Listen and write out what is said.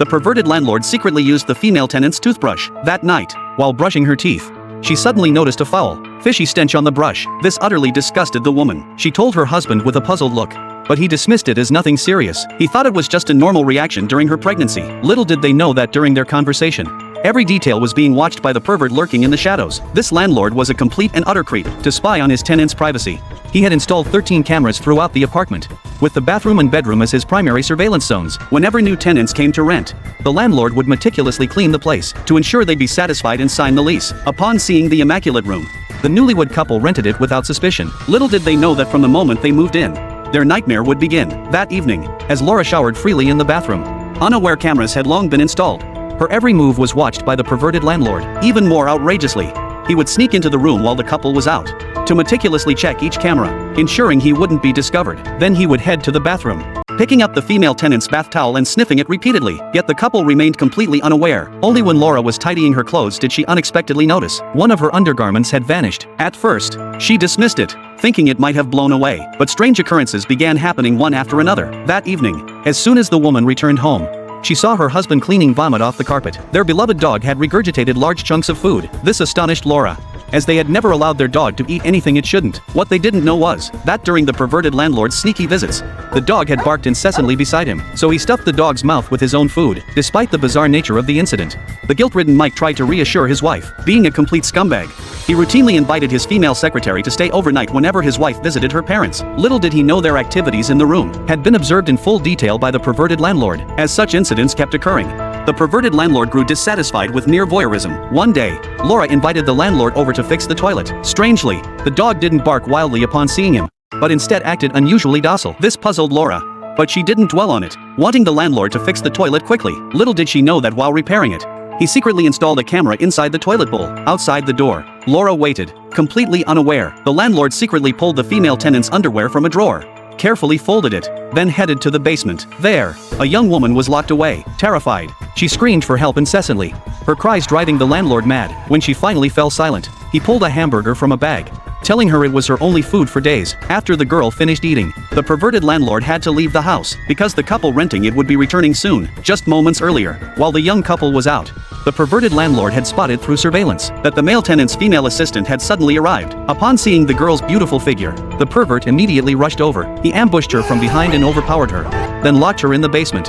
The perverted landlord secretly used the female tenant's toothbrush. That night, while brushing her teeth, she suddenly noticed a foul, fishy stench on the brush. This utterly disgusted the woman. She told her husband with a puzzled look, but he dismissed it as nothing serious. He thought it was just a normal reaction during her pregnancy. Little did they know that during their conversation, every detail was being watched by the pervert lurking in the shadows. This landlord was a complete and utter creep. To spy on his tenants' privacy, he had installed 13 cameras throughout the apartment, with the bathroom and bedroom as his primary surveillance zones. Whenever new tenants came to rent, the landlord would meticulously clean the place to ensure they'd be satisfied and sign the lease. Upon seeing the immaculate room, the newlywed couple rented it without suspicion. Little did they know that from the moment they moved in, their nightmare would begin. That evening, as Laura showered freely in the bathroom, unaware cameras had long been installed. Her every move was watched by the perverted landlord. Even more outrageously, he would sneak into the room while the couple was out, to meticulously check each camera, ensuring he wouldn't be discovered. Then he would head to the bathroom, picking up the female tenant's bath towel and sniffing it repeatedly. Yet the couple remained completely unaware. Only when Laura was tidying her clothes did she unexpectedly notice one of her undergarments had vanished. At first, she dismissed it, thinking it might have blown away. But strange occurrences began happening one after another. That evening, as soon as the woman returned home, she saw her husband cleaning vomit off the carpet. Their beloved dog had regurgitated large chunks of food. This astonished Laura, as they had never allowed their dog to eat anything it shouldn't. What they didn't know was that during the perverted landlord's sneaky visits, the dog had barked incessantly beside him. So he stuffed the dog's mouth with his own food. Despite the bizarre nature of the incident, the guilt-ridden Mike tried to reassure his wife. Being a complete scumbag, he routinely invited his female secretary to stay overnight whenever his wife visited her parents. Little did he know their activities in the room had been observed in full detail by the perverted landlord. As such incidents kept occurring, the perverted landlord grew dissatisfied with mere voyeurism. One day, Laura invited the landlord over to fix the toilet. Strangely, the dog didn't bark wildly upon seeing him, but instead acted unusually docile. This puzzled Laura, but she didn't dwell on it, wanting the landlord to fix the toilet quickly. Little did she know that while repairing it, he secretly installed a camera inside the toilet bowl. Outside the door, Laura waited, completely unaware. The landlord secretly pulled the female tenant's underwear from a drawer, carefully folded it, then headed to the basement. There, a young woman was locked away. Terrified, she screamed for help incessantly, her cries driving the landlord mad. When she finally fell silent, he pulled a hamburger from a bag, telling her it was her only food for days. After the girl finished eating, the perverted landlord had to leave the house, because the couple renting it would be returning soon. Just moments earlier, while the young couple was out, the perverted landlord had spotted through surveillance that the male tenant's female assistant had suddenly arrived. Upon seeing the girl's beautiful figure, the pervert immediately rushed over. He ambushed her from behind and overpowered her, then locked her in the basement.